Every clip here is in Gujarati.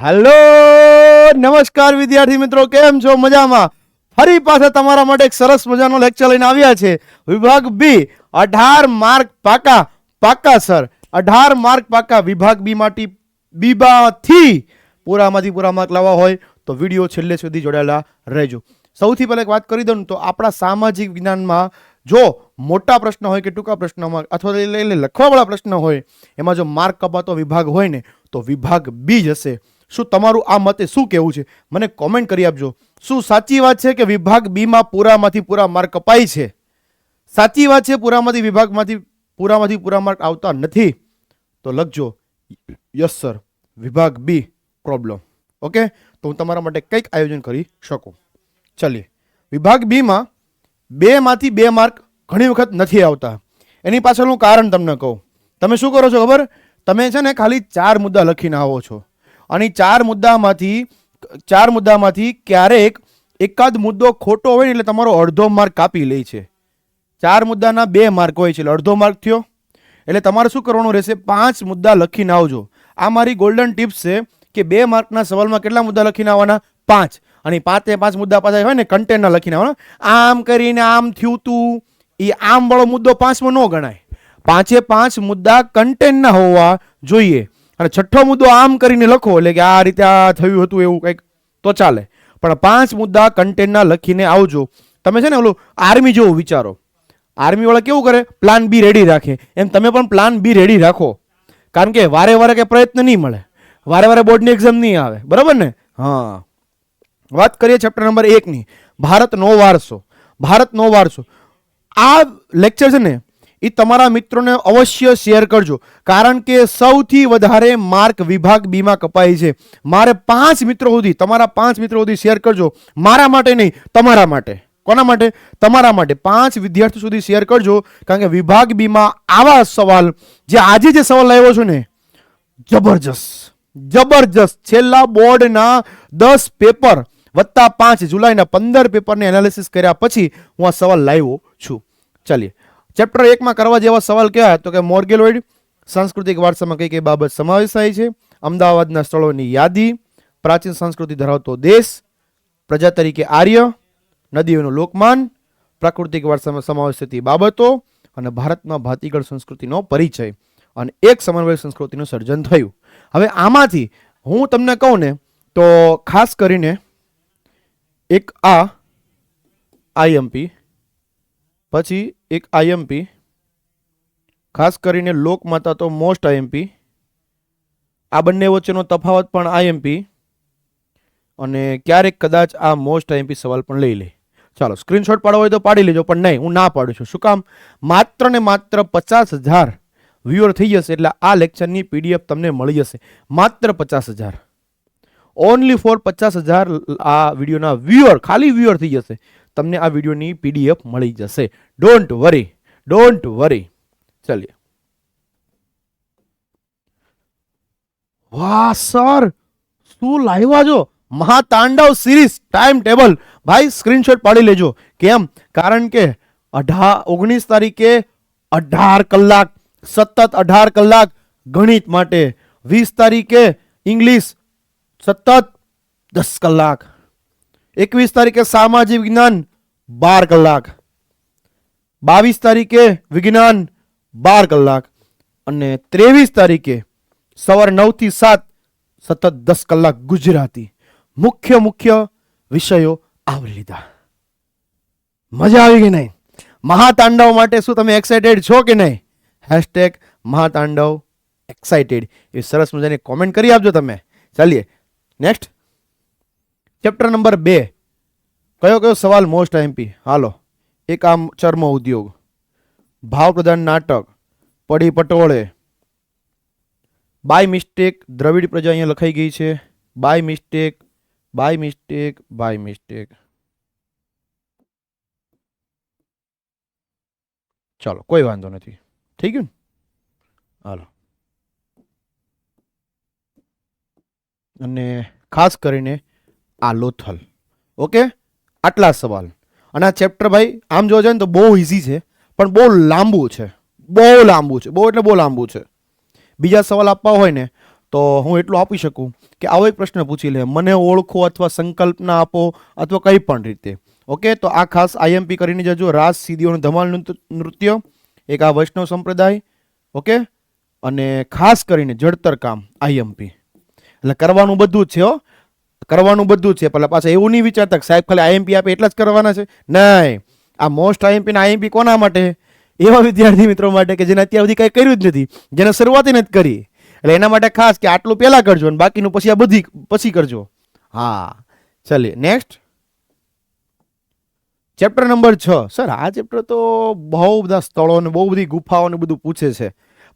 હેલો નમસ્કાર વિદ્યાર્થી મિત્રો, કેમ છો? મજામાં? ફરી પાછા તમારા માટે એક સરસ મજાનો લેક્ચર લઈને આવ્યા છે. વિભાગ બી 18 માર્ક પાકા. પાકા સર, 18 માર્ક પાકા. વિભાગ બી માંથી બીબાથી પૂરામાંથી પૂરા માર્ક લાવવા હોય તો વિડીયો છેલ્લે સુધી જોડાયેલા રહેજો. સૌથી પહેલા એક વાત કરી દઉં તો આપણા સામાજિક વિજ્ઞાનમાં જો મોટા પ્રશ્ન હોય કે ટૂંકા પ્રશ્નમાં અથવા લખવાવાળા પ્રશ્ન હોય એમાં જો માર્ક કપાતો વિભાગ હોય ને તો વિભાગ બી જ હશે. શું તમારું આ મતે શું કહેવું છે મને કોમેન્ટ કરી આપજો. શું સાચી વાત છે કે વિભાગ બી માં પૂરામાંથી પૂરા માર્ક કપાય છે? સાચી વાત છે પૂરામાંથી વિભાગમાંથી પૂરા માર્ક આવતા નથી? તો લખજો યસ સર, વિભાગ બી પ્રોબ્લેમ. ઓકે, તો હું તમારા માટે કંઈક આયોજન કરી શકું. ચલીએ, વિભાગ બી માં 2 માંથી 2 માર્ક ઘણી વખત નથી આવતા. એની પાછળનું કારણ તમને કહું. તમે શું કરો છો ખબર? તમે છે ને ખાલી 4 મુદ્દા લખીને આવો છો અને 4 મુદ્દામાંથી ક્યારેક એકાદ મુદ્દો ખોટો હોય ને એટલે તમારો અડધો માર્ક કાપી લે છે. 4 મુદ્દાના 2 માર્ક હોય છે એટલે અડધો માર્ક થયો. એટલે તમારે શું કરવાનું રહેશે? 5 મુદ્દા લખીને આવજો. આ મારી ગોલ્ડન ટિપ્સ છે કે 2 માર્કના સવાલમાં કેટલા મુદ્દા લખીને આવવાના? 5. અને 5 મુદ્દા પાછા હોય ને કન્ટેન્ટના લખીને આવવાના. આમ કરીને આમ થયું તું, એ આમ વાળો મુદ્દો 5માં ન ગણાય. 5 મુદ્દા કન્ટેન્ટના હોવા જોઈએ. અને છઠ્ઠો મુદ્દો આમ કરીને લખો એટલે કે આ રીતે આ થયું હતું એવું કંઈક તો ચાલે, પણ 5 મુદ્દા કન્ટેન્ટના લખીને આવજો. તમે છે ને ઓલું આર્મી જેવું વિચારો. આર્મી વાળા કેવું કરે? પ્લાન બી રેડી રાખે. એમ તમે પણ પ્લાન બી રેડી રાખો, કારણ કે વારે વારે કે પ્રયત્ન નહીં મળે, વારે વારે બોર્ડની એક્ઝામ નહીં આવે, બરાબર ને? હા, વાત કરીએ ચેપ્ટર નંબર 1 ની, ભારતનો વારસો. ભારતનો વારસો આ લેક્ચર છે ને એ તમારા મિત્રોને અવશ્ય શેર કરજો, કારણ કે સૌથી વધારે માર્ક વિભાગ બી માં કપાય છે. મારે 5 મિત્રો સુધી, તમારા 5 મિત્રો સુધી શેર કરજો. મારા માટે નહીં, તમારા માટે. કોના માટે? તમારા માટે. 5 વિદ્યાર્થીઓ સુધી શેર કરજો, કારણ કે વિભાગ બી માં આવા સવાલ જે આજે જે સવાલ લાવ્યો છું ને, જબરજસ્ત છેલ્લા બોર્ડના 10 પેપર વત્તા 5 જુલાઈના 15 પેપરને એનાલિસિસ કર્યા પછી હું આ સવાલ લાવ્યો છું. ચાલીએ, ચેપ્ટર 1 માં કરવા જેવા સવાલ કયા? તો કે મોર્ગેલોઇડ, સાંસ્કૃતિક વારસામાં કઈ કઈ બાબત સમાવેશ થાય છે, અમદાવાદના સ્થળોની યાદી, પ્રાચીન સંસ્કૃતિ ધરાવતો દેશ, પ્રજા તરીકે આર્ય, નદીઓનું લોકમાન, પ્રાકૃતિક વારસામાં સમાવેશ થતી બાબતો અને ભારતમાં ભાતીગળ સંસ્કૃતિનો પરિચય અને એક સમન્વય સંસ્કૃતિનું સર્જન થયું. હવે આમાંથી હું તમને કહું ને તો ખાસ કરીને એક આ આઈએમપી, પછી એક આઈએમપી, ખાસ કરીને લોકમાતા તો મોસ્ટ આઈએમપી, આ બંને વચ્ચેનો તફાવત પણ આઈએમપી, અને ક્યારેક કદાચ આ મોસ્ટ આઈએમપી સવાલ પણ લઈ લે. ચાલો, સ્ક્રીનશોટ પાડવો હોય તો પાડી લેજો, પણ નહીં, હું ના પાડું છું. શું કામ? માત્ર ને માત્ર 50,000 વ્યુઅર થઈ જશે એટલે આ લેક્ચરની પીડીએફ તમને મળી જશે. માત્ર 50,000, ઓનલી ફોર 50,000 આ વિડીયોના વ્યુઅર, ખાલી વ્યુઅર થઈ જશે. તમને આ વિડીયોની પીડીએફ મળી જશે. Don't worry. ચલિए. વાહ સર, શું લાવ્યા છો? Mahatandav series time table. ભાઈ સ્ક્રીનશોટ પાડી લેજો. કેમ? કારણ કે 19 તારીખે 18 કલાક, સતત 18 કલાક ગણિત માટે, 20 તારીખે ઇંગ્લિશ સતત 10 કલાક, 21 તારીખે સામાજિક વિજ્ઞાન 12 કલાક, 22 તારીખે વિજ્ઞાન 12 કલાક અને 23 તારીખે સવારે 9 થી 7 સતત 10 કલાક ગુજરાતી. મુખ્ય વિષયો આવરી લીધા. મજા આવી ગઈ નહીં? મહાતાંડવ માટે શું તમે એક્સાઇટેડ છો કે નહીં? #મહાતાંડવ એક્સાઇટેડ એ સરસ મજાની કોમેન્ટ કરી આપજો તમે. ચાલીએ નેક્સ્ટ, ચેપ્ટર નંબર 2. કયો સવાલ મોસ્ટ આઈએમપી? હાલો, એક આમ ચર્મ ઉદ્યોગ, ભાવ પ્રધાન નાટક, પડી પટોળે, બાય મિસ્ટેક, દ્રવિડ પ્રજા અહીંયા લખાઈ ગઈ છે, બાય મિસ્ટેક. ચાલો, કોઈ વાંધો નથી, થઈ ગયું ને? હાલો, અને ખાસ કરીને આ લોથલ. ઓકે, આટલા સવાલ. અને આ ચેપ્ટર ભાઈ આમ જોવા જાય ને તો બહુ ઇઝી છે, પણ બહુ લાંબુ છે. બહુ એટલે બહુ લાંબુ છે. બીજા સવાલ આપવા હોય ને તો હું એટલું આપી શકું કે આવો એક પ્રશ્ન પૂછી લે, મને ઓળખો અથવા સંકલ્પના આપો અથવા કંઈ પણ રીતે. ઓકે, તો આ ખાસ આઈએમપી કરીને જજો. રાસ, સીડીઓનું ધમાલ નૃત્ય, એક આ વૈષ્ણવ સંપ્રદાય. ઓકે, અને ખાસ કરીને જડતર કામ આઈએમપી. એટલે કરવાનું બધું જ છે હો, કરવાનું બધું જ છે. પેલા પાછા એવું નહીં વિચારતા કે સાહેબ ખાલી આઈએમપી આપે એટલા જ કરવાના છે. નહીં, આ મોસ્ટ આઈએમપી ના આઈએમપી કોના માટે? એવા વિદ્યાર્થી મિત્રો માટે કે જેને અત્યાર સુધી કંઈ કર્યું જ નથી, જેને શરૂઆત નથી કરી. એટલે એના માટે ખાસ કે આટલું પહેલા કરજો અને બાકીનું પછી આ બધી પછી કરજો. હા, ચાલીએ નેક્સ્ટ. Chapter number 6. સર આ ચેપ્ટર તો બહુ બધા સ્થળો અને બહુ બધી ગુફાઓ ને બધું પૂછે છે,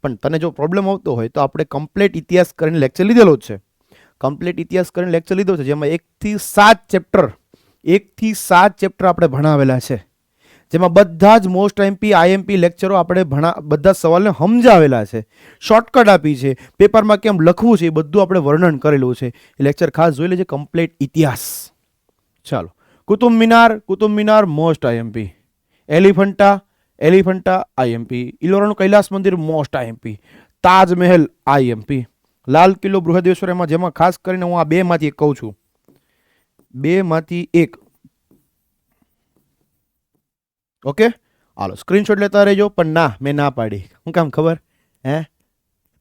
પણ તને જો પ્રોબ્લેમ આવતો હોય તો આપણે કમ્પ્લીટ ઇતિહાસ કરીને લેક્ચર લીધેલો જ છે. કમ્પ્લીટ ઇતિહાસ કરીને લેક્ચર લીધો છે, જેમાં 1 થી 7 ચેપ્ટર આપણે ભણાવેલા છે, જેમાં બધા જ મોસ્ટ આઈએમપી લેક્ચરો આપણે બધા સવાલને સમજાવેલા છે, શોર્ટકટ આપી છે, પેપરમાં કેમ લખવું છે એ બધું આપણે વર્ણન કરેલું છે. એ લેક્ચર ખાસ જોઈ લેજે, કમ્પ્લીટ ઇતિહાસ. ચાલો, Qutub Minar most IMP, Elephanta IMP, ઇલોરાનું કૈલાસ મંદિર મોસ્ટ આઈએમપી, તાજમહેલ આઈએમપી, લાલ કિલ્લો બૃહદેશ્વર, જેમાં ખાસ કરીને હું આ બે માંથી એક કહું છું, બે માંથી એક. ઓકે, હાલો સ્ક્રીનશોટ લેતા રહેજો. પણ ના, મેં ના પાડી. શું કામ ખબર?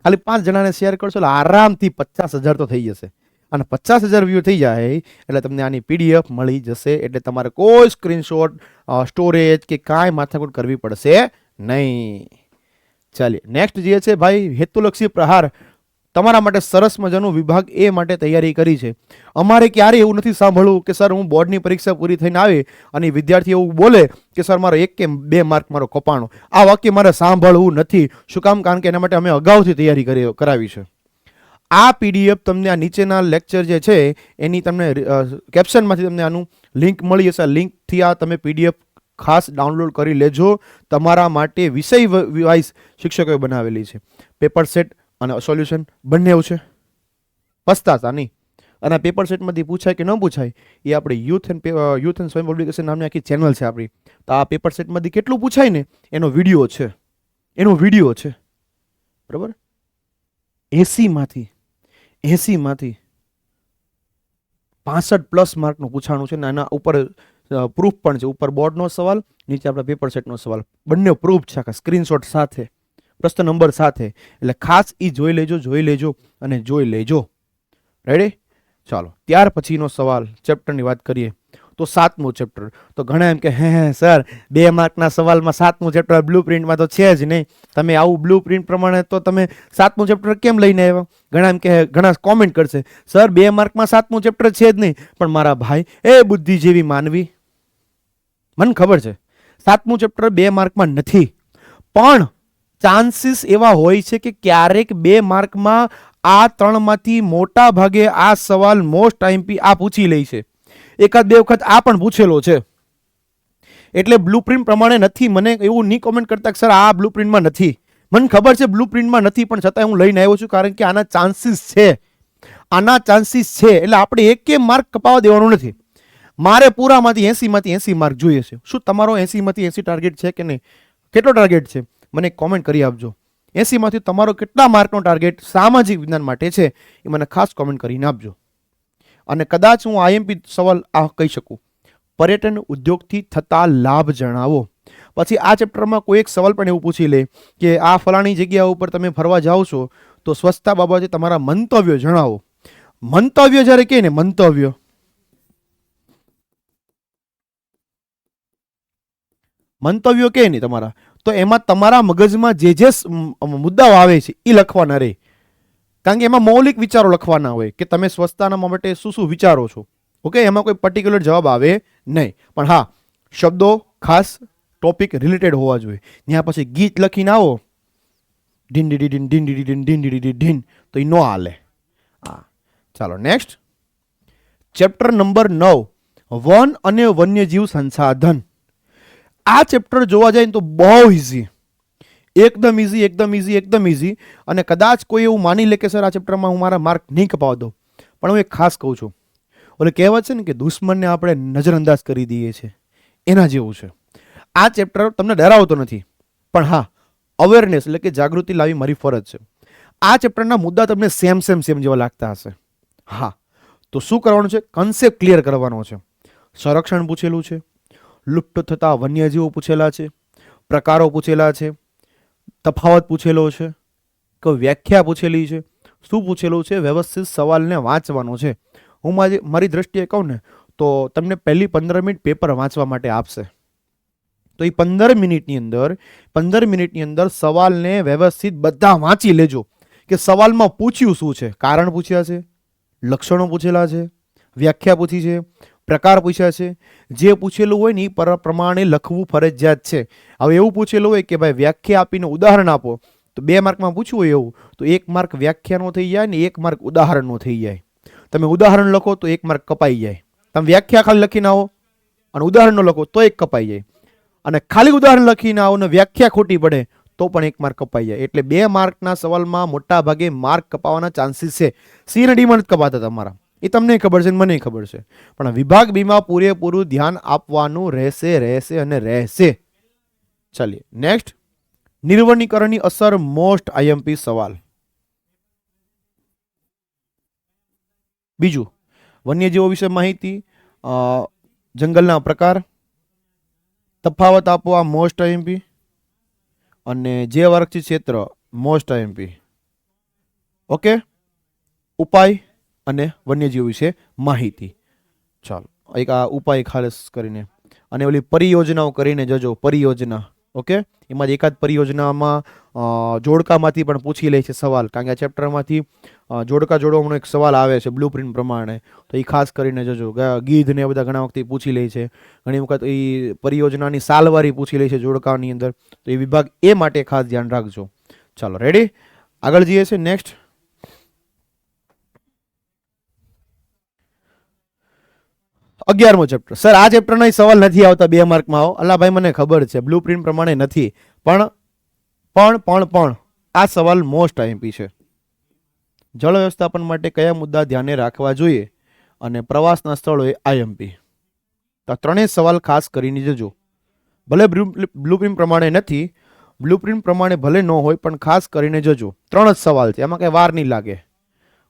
ખાલી 5 જણાને શેર કરશો એટલે આરામથી 50,000 તો થઈ જશે. અને 50,000 વ્યૂ થઈ જાય એટલે તમને આની પીડીએફ મળી જશે. એટલે તમારે કોઈ સ્ક્રીનશોટ, સ્ટોરેજ કે કાંઈ માથાકૂટ કરવી પડશે નહીં. ચાલીએ નેક્સ્ટ જે છે ભાઈ, હેતુલક્ષી પ્રહાર. તમારા માટે સરસ મજાનું વિભાગ એ માટે તૈયારી કરી છે. અમારે ક્યારે એવું નથી સાંભળવું કે સર હું બોર્ડની પરીક્ષા પૂરી થઈને આવે અને વિદ્યાર્થી એવું બોલે કે સર મારો 1 કે 2 માર્ક મારો કપાણો. આ વાક્ય મારે સાંભળવું નથી. શું કામ? કારણ કે એના માટે અમે અગાઉથી તૈયારી કરાવી છે. આ પીડીએફ તમને આ નીચેના લેક્ચર જે છે એની તમને કેપ્શનમાંથી તમને આનું લિંક મળી જશે. લિંકથી આ તમે પીડીએફ ખાસ ડાઉનલોડ કરી લેજો. તમારા માટે વિષય વાઇઝ શિક્ષકોએ બનાવેલી છે. પેપર સેટ અને સોલ્યુશન બંને એવું છે, પસ્તાતા નહીં. અને પેપર સેટમાંથી પૂછાય કે ન પૂછાય એ આપણે યુથ એન્ડ સ્વયં પબ્લિકેશન નામની આખી ચેનલ છે આપણી. તો આ પેપર સેટમાંથી કેટલું પૂછાય ને એનો વિડીયો છે, બરાબર. 80માંથી 65+ માર્કનું પૂછાણું છે ને એના ઉપર પ્રૂફ પણ છે. ઉપર બોર્ડનો સવાલ, નીચે આપણા પેપર સેટનો સવાલ, બંને પ્રૂફ છે આખા સ્ક્રીનશોટ સાથે, પ્રશ્ન નંબર સાથે. એટલે ખાસ એ જોઈ લેજો. રેડી? ચાલો, ત્યાર પછીનો સવાલ, ચેપ્ટરની વાત કરીએ તો 7મું ચેપ્ટર. તો ઘણા એમ કે હે સર 2 માર્કના સવાલમાં 7મું ચેપ્ટર બ્લુ પ્રિન્ટમાં તો છે જ નહીં, તમે આવું બ્લુ પ્રિન્ટ પ્રમાણે તો તમે 7મું ચેપ્ટર કેમ લઈને આવ્યા? ઘણા એમ કે, ઘણા કોમેન્ટ કરશે સર 2 માર્કમાં 7મું ચેપ્ટર છે જ નહીં. પણ મારા ભાઈ, એ બુદ્ધિ જેવી માનવી, મને ખબર છે 7મું ચેપ્ટર 2 માર્કમાં નથી, પણ ચાન્સીસ એવા હોય છે કે ક્યારેક 2 માર્કમાં આ 3માંથી મોટા ભાગે આ સવાલ મોસ્ટ આઈએમપી આ પૂછી લે છે. 1-2 વખત આ પણ પૂછેલો છે. એટલે બ્લુપ્રિન્ટ પ્રમાણે નથી. મને એવું નહીં કોમેન્ટ કરતા કે સર આ બ્લુપ્રિન્ટમાં નથી. મને ખબર છે બ્લુપ્રિન્ટમાં નથી, પણ છતાં હું લઈને આવ્યો છું કારણ કે આના ચાન્સીસ છે. એટલે આપણે 1 માર્ક કપાવવા દેવાનું નથી. મારે પૂરામાંથી 80 માર્ક જોઈએ છે. શું તમારો 80માંથી 80 ટાર્ગેટ છે કે નહીં? કેટલો ટાર્ગેટ છે મને કોમેન્ટ કરી આપજો. 80માંથી તમારો કેટલા માર્કનો ટાર્ગેટ સામાજિક વિજ્ઞાન માટે છે એ મને ખાસ કોમેન્ટ કરીને આપજો. અને કદાચ હું આઈએમપી સવાલ આ કહી શકું, પર્યટન ઉદ્યોગથી થતા લાભ જણાવો. પછી આ ચેપ્ટરમાં કોઈ એક સવાલ પણ એવું પૂછી લે કે આ ફલાણી જગ્યા ઉપર તમે ફરવા જાઓ છો તો સ્વચ્છતા બાબતે તમારા મંતવ્યો જણાવો. મંતવ્ય જ્યારે કહે ને, મંતવ્યો કહે ને તમારા, તો એમાં તમારા મગજમાં જે મુદ્દાઓ આવે છે એ લખવાના રહે. કારણ કે એમાં મૌલિક વિચારો લખવાના હોય કે તમે સ્વચ્છતાના માટે શું વિચારો છો. ઓકે, એમાં કોઈ પર્ટિક્યુલર જવાબ આવે નહીં. પણ હા, શબ્દો ખાસ ટોપિક રિલેટેડ હોવા જોઈએ. ત્યાં પછી ગીત લખીને આવો ઢીન તો એ ન હાલે. હા, ચાલો નેક્સ્ટ. ચેપ્ટર નંબર 9, વન અને વન્યજીવ સંસાધન. આ ચેપ્ટર જોવા જાય ને તો બહુ ઇઝી, એકદમ ઇઝી. અને કદાચ કોઈ એવું માની લે કે સર આ ચેપ્ટરમાં હું મારા માર્ક નહીં કપાવા દઉં, પણ હું એક ખાસ કહું છું, ઓલે કહેવત છે ને કે દુશ્મનને આપણે નજરઅંદાજ કરી દઈએ છીએ, એના જેવું છે. આ ચેપ્ટર તમને ડરાવતો નથી, પણ હા, અવેરનેસ એટલે કે જાગૃતિ લાવી મારી ફરજ છે. આ ચેપ્ટરના મુદ્દા તમને સેમ જેવા લાગતા હશે. હા, તો શું કરવાનું છે? કન્સેપ્ટ ક્લિયર કરવાનો છે. સંરક્ષણ પૂછેલું છે, લુપ્ત થતા વન્યજીવો પૂછેલા છે, પ્રકારો પૂછેલા છે, તફાવત પૂછેલો છે, કોઈ વ્યાખ્યા પૂછેલી છે, શું પૂછેલું છે? વ્યવસ્થિત સવાલને વાંચવાનો છે. હું મારી દ્રષ્ટિએ કહું ને તો તમને પહેલી 15 મિનિટ પેપર વાંચવા માટે આપશે. તો એ 15 મિનિટની અંદર સવાલને વ્યવસ્થિત બધા વાંચી લેજો કે સવાલમાં પૂછ્યું શું છે. કારણ પૂછ્યા છે, લક્ષણો પૂછેલા છે, વ્યાખ્યા પૂછી છે, પ્રકાર પૂછ્યા છે. જે પૂછેલું હોય ને એ પ્રમાણે લખવું ફરજિયાત છે. હવે એવું પૂછેલું હોય કે ભાઈ વ્યાખ્યા આપીને ઉદાહરણ આપો, તો 2 માર્કમાં પૂછવું હોય એવું તો 1 માર્ક વ્યાખ્યાનો થઈ જાય ને 1 માર્ક ઉદાહરણનો થઈ જાય. તમે ઉદાહરણ લખો તો 1 માર્ક કપાઈ જાય. તમે વ્યાખ્યા ખાલી લખીને આવો અને ઉદાહરણનો લખો તો 1 કપાઈ જાય. અને ખાલી ઉદાહરણ લખીને આવો ને વ્યાખ્યા ખોટી પડે તો પણ 1 માર્ક કપાઈ જાય. એટલે 2 માર્કના સવાલમાં મોટા ભાગે માર્ક કપાવાના ચાન્સીસ છે. સી અને ડીમાં નથી કપાતા તમારા, એ તમને ખબર છે ને મને ખબર છે. પણ વિભાગ બીમાં પૂરેપૂરું ધ્યાન આપવાનું રહેશે. ચાલીએ નેક્સ્ટ. નિર્વનીકરણની અસર મોસ્ટ આઈએમપી સવાલ. બીજું, વન્યજીવો વિશે માહિતી, જંગલના પ્રકાર, તફાવત આપો આ મોસ્ટ આઈએમપી, અને જે આરક્ષિત ક્ષેત્ર મોસ્ટ આઈએમપી. ઓકે, ઉપાય અને વન્યજીવ વિશે માહિતી. ચાલો, એક આ ઉપાય ખાસ કરીને અને ઓલી પરિયોજનાઓ કરીને જજો. પરિયોજના, ઓકે, એમાં એકાદ પરિયોજનામાં જોડકામાંથી પણ પૂછી લે છે સવાલ, કારણ કે આ ચેપ્ટરમાંથી જોડકા જોડવાનો એક સવાલ આવે છે બ્લુપ્રિન્ટ પ્રમાણે, તો એ ખાસ કરીને જજો. ગીધ ને બધા ઘણા વખતે પૂછી લે છે. ઘણી વખત એ પરિયોજનાની સાલવારી પૂછી લે છે જોડકાની અંદર, તો એ વિભાગ એ માટે ખાસ ધ્યાન રાખજો. ચાલો રેડી, આગળ જઈએ છે. Next, 11મો chapter. સર આ ચેપ્ટરના સવાલ નથી આવતા 2 માર્કમાં. અલ્લા ભાઈ મને ખબર છે બ્લુપ્રિન્ટ પ્રમાણે નથી, પણ આ સવાલ મોસ્ટ આઈએમપી છે. જળ વ્યવસ્થાપન માટે કયા મુદ્દા ધ્યાને રાખવા જોઈએ અને પ્રવાસના સ્થળોએ આઈએમપી. તો 3 સવાલ ખાસ કરીને જજો. ભલે બ્લુપ્રિન્ટ પ્રમાણે નથી, બ્લુપ્રિન્ટ પ્રમાણે ભલે ન હોય, પણ ખાસ કરીને જજો. 3 જ સવાલ છે, એમાં કઈ વાર નહીં લાગે.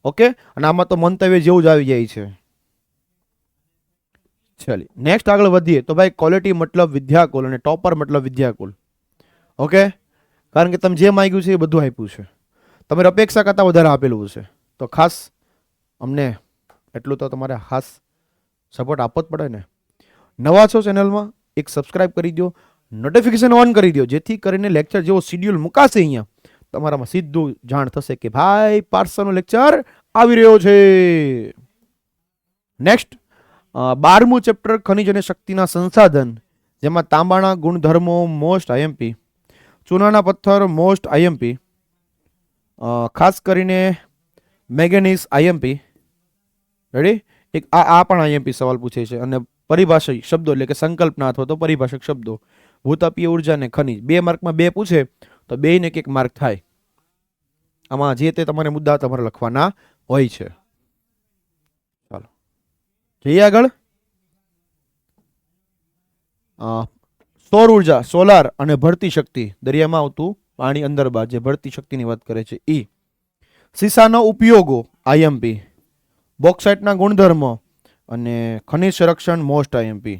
ઓકે, અને આમાં તો મંતવ્ય જેવું જ આવી જાય છે. ચાલી નેક્સ્ટ આગળ વધીએ તો ભાઈ ક્વોલિટી મતલબ વિદ્યાકુલ અને ટોપર મતલબ વિદ્યાકુલ. ઓકે, કારણ કે તમે જે માંગ્યું છે એ બધું આપ્યું છે, તમારી અપેક્ષા કરતાં વધારે આપેલું છે. તો ખાસ અમને એટલું તો તમારે ખાસ સપોર્ટ આપવો જ પડે ને. નવા છો ચેનલમાં, એક સબસ્ક્રાઇબ કરી દો, નોટિફિકેશન ઓન કરી દો, જેથી કરીને લેક્ચર જેવો શિડ્યુલ મુકાશે અહીંયા તમારામાં સીધું જાણ થશે કે ભાઈ પાર્સલનો લેક્ચર આવી રહ્યો છે. નેક્સ્ટ, 12મું ચેપ્ટર ખનિજ અને શક્તિના સંસાધન, જેમાં તાંબાના ગુણધર્મો મોસ્ટ આઈએમપી, ચૂનાના પથ્થર મોસ્ટ આઈએમપી, ખાસ કરીને મેંગેનીઝ આઈએમપી. રેડી, એક આ પણ આઈએમપી સવાલ પૂછે છે. અને પરિભાષિક શબ્દો એટલે કે સંકલ્પના અથવા તો પરિભાષક શબ્દો, ભૂતાપીય ઉર્જા અને ખનિજ. 2 માર્કમાં 2 પૂછે તો 2 ને 1 માર્ક થાય. આમાં જે તે તમારે મુદ્દા તમારે લખવાના હોય છે. ચાલો જઈએ આગળ. સૌર ઉર્જા, સોલાર અને ભરતી શક્તિ, દરિયામાં આવતું પાણી અંદર બાદ જે ભરતી શક્તિની વાત કરે છે ઈ. સીસાનો ઉપયોગો આઈએમપી, બોક્સાઇટના ગુણધર્મો અને ખનિજ સંરક્ષણ મોસ્ટ આઈએમપી.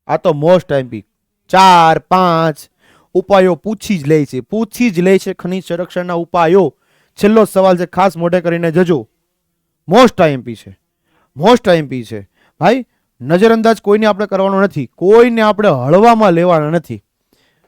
આ તો મોસ્ટ આઈએમપી 4-5 ઉપાયો પૂછી જ લે છે. ખનિજ સંરક્ષણના ઉપાયો છેલ્લો સવાલ છે, ખાસ મોઢે કરીને જજો. મોસ્ટ આઈએમપી છે ભાઈ. નજરઅંદાજ કોઈને આપણે કરવાનો નથી, કોઈને આપણે હળવામાં લેવાના નથી.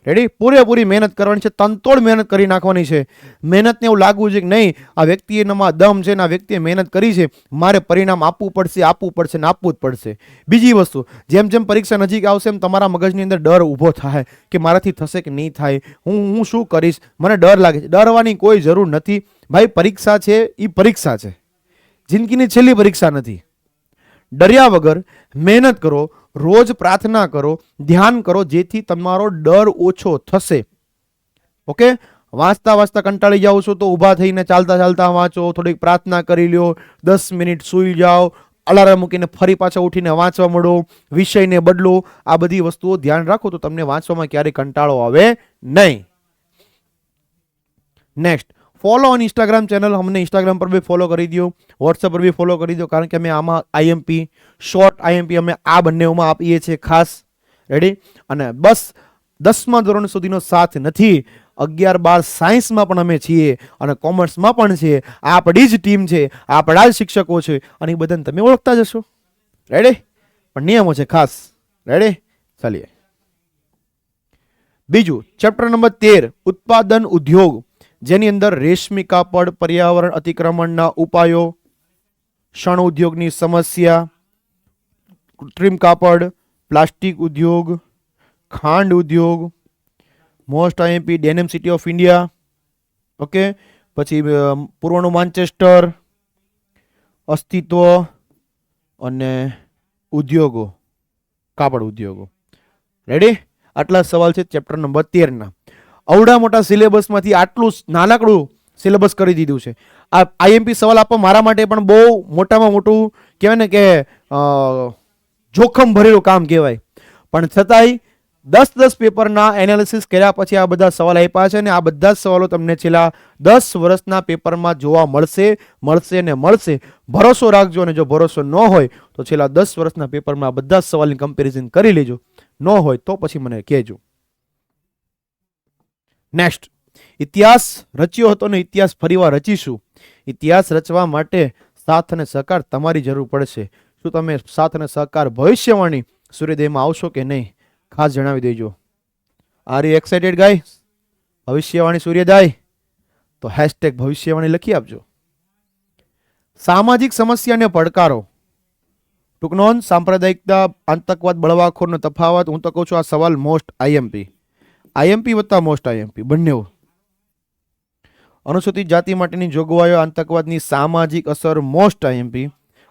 રેડી, પૂરેપૂરી મહેનત કરવાની છે, તનતોડ મહેનત કરી નાખવાની છે. મહેનતને એવું લાગવું છે કે નહીં આ વ્યક્તિએમાં દમ છે ને આ વ્યક્તિએ મહેનત કરી છે, મારે પરિણામ આપવું પડશે ને આપવું જ પડશે. બીજી વસ્તુ, જેમ જેમ પરીક્ષા નજીક આવશે એમ તમારા મગજની અંદર ડર ઊભો થાય કે મારાથી થશે કે નહીં થાય, હું શું કરીશ, મને ડર લાગે છે. ડરવાની કોઈ જરૂર નથી ભાઈ. પરીક્ષા છે એ પરીક્ષા છે, જિંદગીની છેલ્લી પરીક્ષા નથી. ડર્યા વગર મહેનત કરો, રોજ પ્રાર્થના કરો, ધ્યાન કરો, જેથી તમારો ડર ઓછો થશે. ઓકે, વાંચતા કંટાળી જાઓ છો તો ઊભા થઈને ચાલતા વાંચો, થોડીક પ્રાર્થના કરી લ્યો, 10 મિનિટ સૂઈ જાઓ, અલાર્મ મૂકીને ફરી પાછા ઉઠીને વાંચવા મળો, વિષયને બદલો. આ બધી વસ્તુઓ ધ્યાન રાખો તો તમને વાંચવામાં ક્યારેય કંટાળો આવે નહીં. Next, follow on Instagram channel, અમને ઇન્સ્ટાગ્રામ પર બી ફોલો કરી દો, વોટ્સએપ પર બી ફોલો કરી દો, કારણ કે અમે આમાં આઈએમપી, શોર્ટ આઈએમપી અમે આ બંનેઓમાં આપીએ છીએ ખાસ. રેડી? અને બસ 10મા ધોરણ સુધીનો સાથ નથી, 11, 12 સાયન્સમાં પણ અમે છીએ અને કોમર્સમાં પણ છીએ. આપણી જ ટીમ છે, આપણા જ શિક્ષકો છે અને એ બધાને તમે ઓળખતા જશો. રેડી? પણ નિયમો છે ખાસ. રેડી? ચાલીએ. બીજું ચેપ્ટર નંબર 13 ઉત્પાદન ઉદ્યોગ, જેની અંદર રેશમી કાપડ, પર્યાવરણ અતિક્રમણના ઉપાયો, શણ ઉદ્યોગની સમસ્યા, કૃત્રિમ કાપડ, પ્લાસ્ટિક ઉદ્યોગ, ખાંડ ઉદ્યોગ, most IMP denim city of India, okay, પછી પૂર્વનું માન્ચેસ્ટર, અસ્તિત્વ અને ઉદ્યોગો, કાપડ ઉદ્યોગો. રેડી? આટલા સવાલ છે ચેપ્ટર નંબર 13 ના. અવડા મોટા સિલેબસમાંથી આટલું નાનકડું સિલેબસ કરી દીધું છે. આ આઈએમપી સવાલ આપવા મારા માટે પણ બહુ મોટામાં મોટું કહેવાય ને કે જોખમ ભરેલું કામ કહેવાય. પણ છતાંય 10 પેપરના એનાલિસિસ કર્યા પછી આ બધા સવાલ આપ્યા છે અને આ બધા જ સવાલો તમને છેલ્લા 10 વર્ષના પેપરમાં જોવા મળશે ને મળશે. ભરોસો રાખજો, અને જો ભરોસો ન હોય તો છેલ્લા 10 વર્ષના પેપરમાં આ બધા જ સવાલની કમ્પેરિઝન કરી લેજો. ન હોય તો પછી મને કહેજો. નેક્સ્ટ, ઇતિહાસ રચ્યો હતો ને ઇતિહાસ ફરીવાર રચીશું. ઇતિહાસ રચવા માટે સાથ અને સહકાર તમારી જરૂર પડશે. શું તમે સાથ અને સહકાર ભવિષ્યવાણી સૂર્યોદયમાં આવશો કે નહીં? ખાસ જણાવી દેજો. Are you excited guys? ભવિષ્યવાણી સૂર્યોદય? તો # ભવિષ્યવાણી લખી આપજો. સામાજિક સમસ્યા અને પડકારો, ટૂંક નોંધ, સાંપ્રદાયિકતા, આતંકવાદ, બળવાખોરનો તફાવત. હું તો કહું છું આ સવાલ મોસ્ટ આઈએમપી વત્તા મોસ્ટ આઈએમપી બંને. અનુસૂચિત જાતિ માટેની જોગવાઈઓ, આતંકવાદની સામાજિક અસર મોસ્ટ આઈએમપી,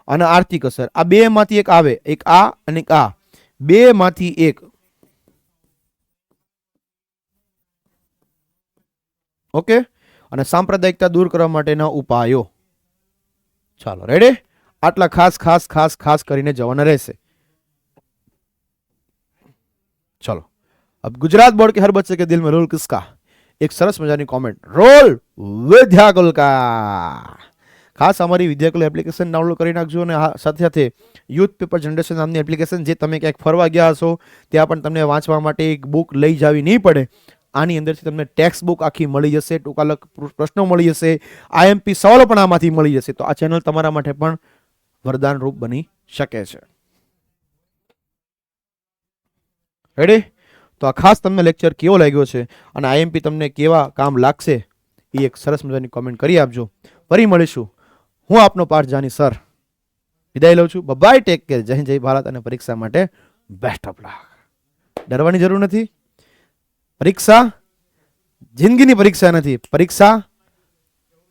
અને આર્થિક અસર. આ બે માંથી એક આવે, એક આ અને એક આ, બે માંથી એક. ઓકે, અને સાંપ્રદાયિકતા દૂર કરવા માટેના ઉપાયો. ચાલો, રેડી? આટલા ખાસ ખાસ ખાસ ખાસ કરીને જવાના રહેશે. ચલો, अब गुजरात बोर्ड के हर बच्चे के दिल में रोल किसका? एक सरस मजानी कमेंट, रोल विद्याकुल का. ખાસ અમારી વિદ્યાકુલ એપ્લિકેશન ડાઉનલોડ કરી નાખજો, અને સાથે સાથે યુથ પેપર જનરેશન નામની એપ્લિકેશન, જે તમે ક્યાંક ફરવા ગયા હશો ત્યાં પણ તમને વાંચવા માટે એક બુક લઈ જવી નહીં પડે. આની અંદરથી તમને ટેક્સ્ટ બુક આખી મળી જશે, ટૂંકાલક પ્રશ્નો મળી જશે, આઈએમપી સવાલો પણ આમાંથી મળી જશે. તો આ ચેનલ તમારા માટે પણ વરદાન રૂપ બની શકે છે. રેડી? તો આ ખાસ તમને લેક્ચર કેવો લાગ્યો છે અને આઈએમપી તમને કેવા કામ લાગશે એ એક સરસ મજાની કોમેન્ટ કરી આપજો. ફરી મળીશું. હું આપનો પાર્થ જાની સર વિદાય લઉં છું. Bye, take care. જય હિન્દ, જય ભારત. અને પરીક્ષા માટે બેસ્ટ ઓફ લક. ડરવાની જરૂર નથી. પરીક્ષા જિંદગીની પરીક્ષા નથી. પરીક્ષા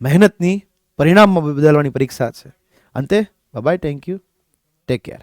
મહેનતની, પરિણામમાં બદલવાની પરીક્ષા છે. અંતે bye, thank you, take care.